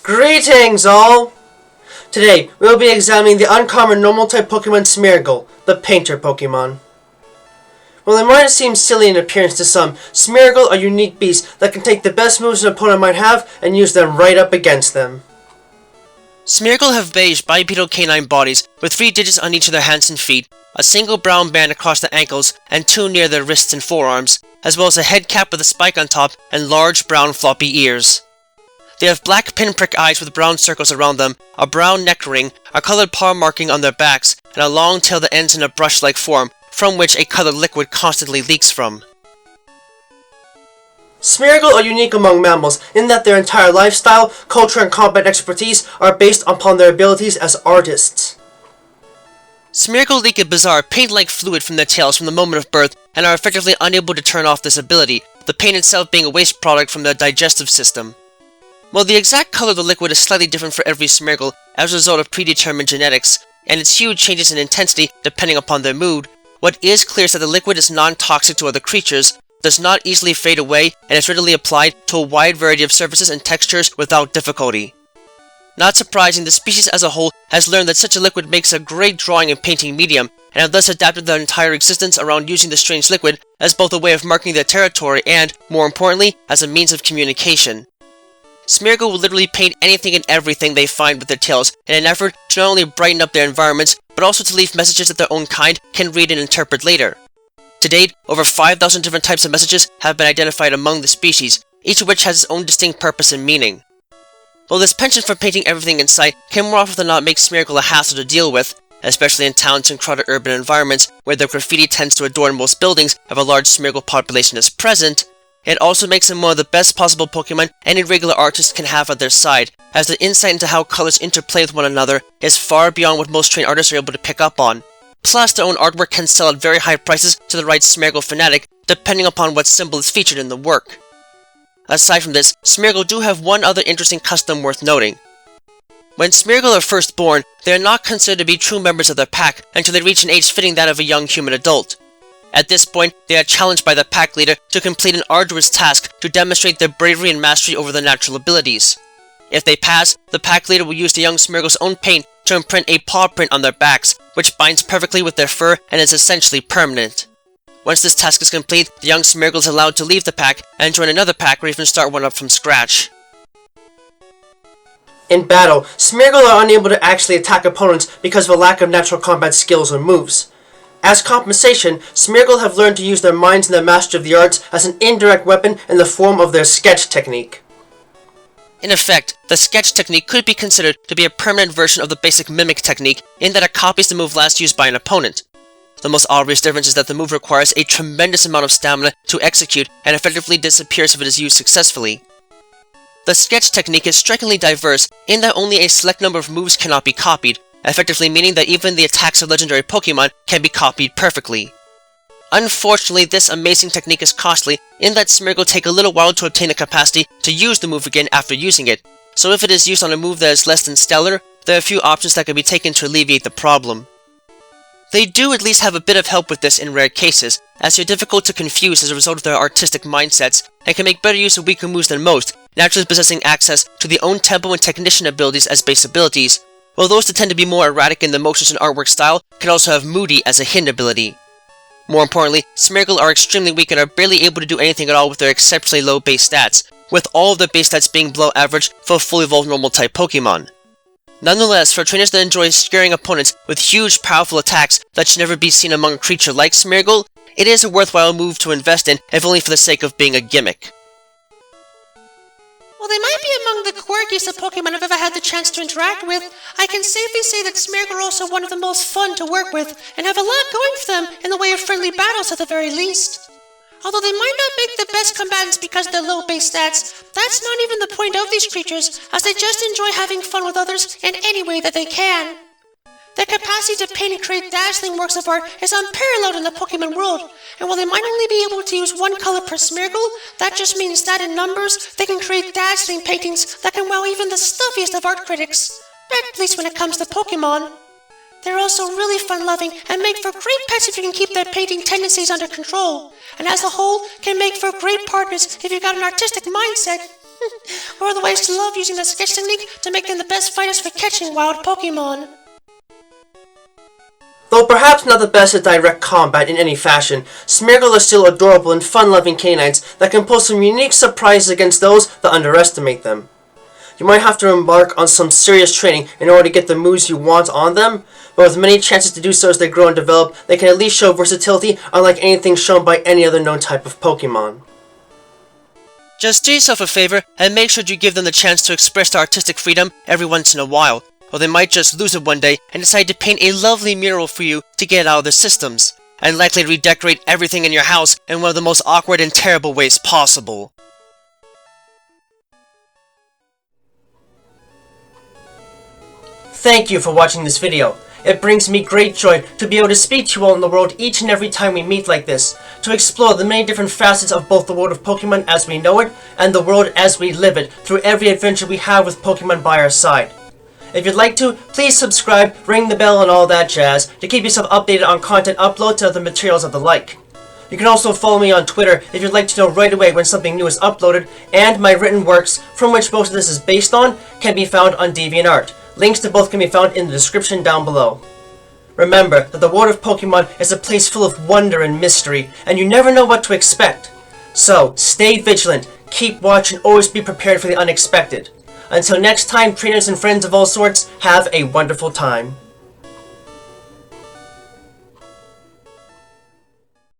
Greetings all! Today, we will be examining the uncommon normal type Pokemon Smeargle, the Painter Pokémon. While it might seem silly in appearance to some, Smeargle are unique beasts that can take the best moves an opponent might have and use them right up against them. Smeargle have beige bipedal canine bodies with 3 digits on each of their hands and feet, a single brown band across the ankles and 2 near their wrists and forearms, as well as a head cap with a spike on top and large brown floppy ears. They have black pinprick eyes with brown circles around them, a brown neck ring, a colored paw marking on their backs, and a long tail that ends in a brush-like form, from which a colored liquid constantly leaks from. Smeargle are unique among mammals in that their entire lifestyle, culture, and combat expertise are based upon their abilities as artists. Smeargle leak a bizarre paint-like fluid from their tails from the moment of birth and are effectively unable to turn off this ability, the paint itself being a waste product from their digestive system. While the exact color of the liquid is slightly different for every Smeargle as a result of predetermined genetics, and its hue changes in intensity depending upon their mood, what is clear is that the liquid is non-toxic to other creatures, does not easily fade away, and is readily applied to a wide variety of surfaces and textures without difficulty. Not surprising, the species as a whole has learned that such a liquid makes a great drawing and painting medium, and have thus adapted their entire existence around using the strange liquid as both a way of marking their territory and, more importantly, as a means of communication. Smeargle will literally paint anything and everything they find with their tails in an effort to not only brighten up their environments, but also to leave messages that their own kind can read and interpret later. To date, over 5,000 different types of messages have been identified among the species, each of which has its own distinct purpose and meaning. While this penchant for painting everything in sight can more often than not make Smeargle a hassle to deal with, especially in towns and crowded urban environments where their graffiti tends to adorn most buildings if a large Smeargle population is present, it also makes them one of the best possible Pokemon any regular artist can have at their side, as the insight into how colors interplay with one another is far beyond what most trained artists are able to pick up on. Plus, their own artwork can sell at very high prices to the right Smeargle fanatic, depending upon what symbol is featured in the work. Aside from this, Smeargle do have one other interesting custom worth noting. When Smeargle are first born, they are not considered to be true members of their pack until they reach an age fitting that of a young human adult. At this point, they are challenged by the pack leader to complete an arduous task to demonstrate their bravery and mastery over their natural abilities. If they pass, the pack leader will use the young Smeargle's own paint to imprint a paw print on their backs, which binds perfectly with their fur and is essentially permanent. Once this task is complete, the young Smeargle is allowed to leave the pack and join another pack or even start one up from scratch. In battle, Smeargle are unable to actually attack opponents because of a lack of natural combat skills or moves. As compensation, Smeargle have learned to use their minds and their mastery of the arts as an indirect weapon in the form of their sketch technique. In effect, the sketch technique could be considered to be a permanent version of the basic mimic technique in that it copies the move last used by an opponent. The most obvious difference is that the move requires a tremendous amount of stamina to execute and effectively disappears if it is used successfully. The sketch technique is strikingly diverse in that only a select number of moves cannot be copied, effectively meaning that even the attacks of legendary Pokemon can be copied perfectly. Unfortunately, this amazing technique is costly in that Smeargle take a little while to obtain the capacity to use the move again after using it, so if it is used on a move that is less than stellar, there are a few options that can be taken to alleviate the problem. They do at least have a bit of help with this in rare cases, as they are difficult to confuse as a result of their artistic mindsets, and can make better use of weaker moves than most, naturally possessing access to the own tempo and technician abilities as base abilities, while those that tend to be more erratic in the motions and artwork style can also have Moody as a hidden ability. More importantly, Smeargle are extremely weak and are barely able to do anything at all with their exceptionally low base stats, with all of their base stats being below average for a fully evolved normal type Pokemon. Nonetheless, for trainers that enjoy scaring opponents with huge powerful attacks that should never be seen among a creature like Smeargle, it is a worthwhile move to invest in, if only for the sake of being a gimmick. While they might be among the quirkiest of Pokemon I've ever had the chance to interact with, I can safely say that Smeargle are also one of the most fun to work with, and have a lot going for them in the way of friendly battles at the very least. Although they might not make the best combatants because of their low base stats, that's not even the point of these creatures, as they just enjoy having fun with others in any way that they can. Their capacity to paint and create dazzling works of art is unparalleled in the Pokemon world, and while they might only be able to use one color per Smeargle, that just means that in numbers, they can create dazzling paintings that can wow even the stuffiest of art critics, at least when it comes to Pokemon. They're also really fun-loving and make for great pets if you can keep their painting tendencies under control, and as a whole, can make for great partners if you've got an artistic mindset. Or the ways to love using the sketch technique to make them the best fighters for catching wild Pokemon. Though perhaps not the best at direct combat in any fashion, Smeargle are still adorable and fun-loving canines that can pull some unique surprises against those that underestimate them. You might have to embark on some serious training in order to get the moves you want on them, but with many chances to do so as they grow and develop, they can at least show versatility unlike anything shown by any other known type of Pokemon. Just do yourself a favor and make sure you give them the chance to express their artistic freedom every once in a while, or they might just lose it one day and decide to paint a lovely mural for you to get out of their systems, and likely redecorate everything in your house in one of the most awkward and terrible ways possible. Thank you for watching this video. It brings me great joy to be able to speak to you all in the world each and every time we meet like this, to explore the many different facets of both the world of Pokemon as we know it, and the world as we live it, through every adventure we have with Pokemon by our side. If you'd like to, please subscribe, ring the bell and all that jazz, to keep yourself updated on content uploads and other materials of the like. You can also follow me on Twitter if you'd like to know right away when something new is uploaded, and my written works, from which most of this is based on, can be found on DeviantArt. Links to both can be found in the description down below. Remember that the world of Pokemon is a place full of wonder and mystery, and you never know what to expect. So, stay vigilant, keep watch, and always be prepared for the unexpected. Until next time, trainers and friends of all sorts, have a wonderful time.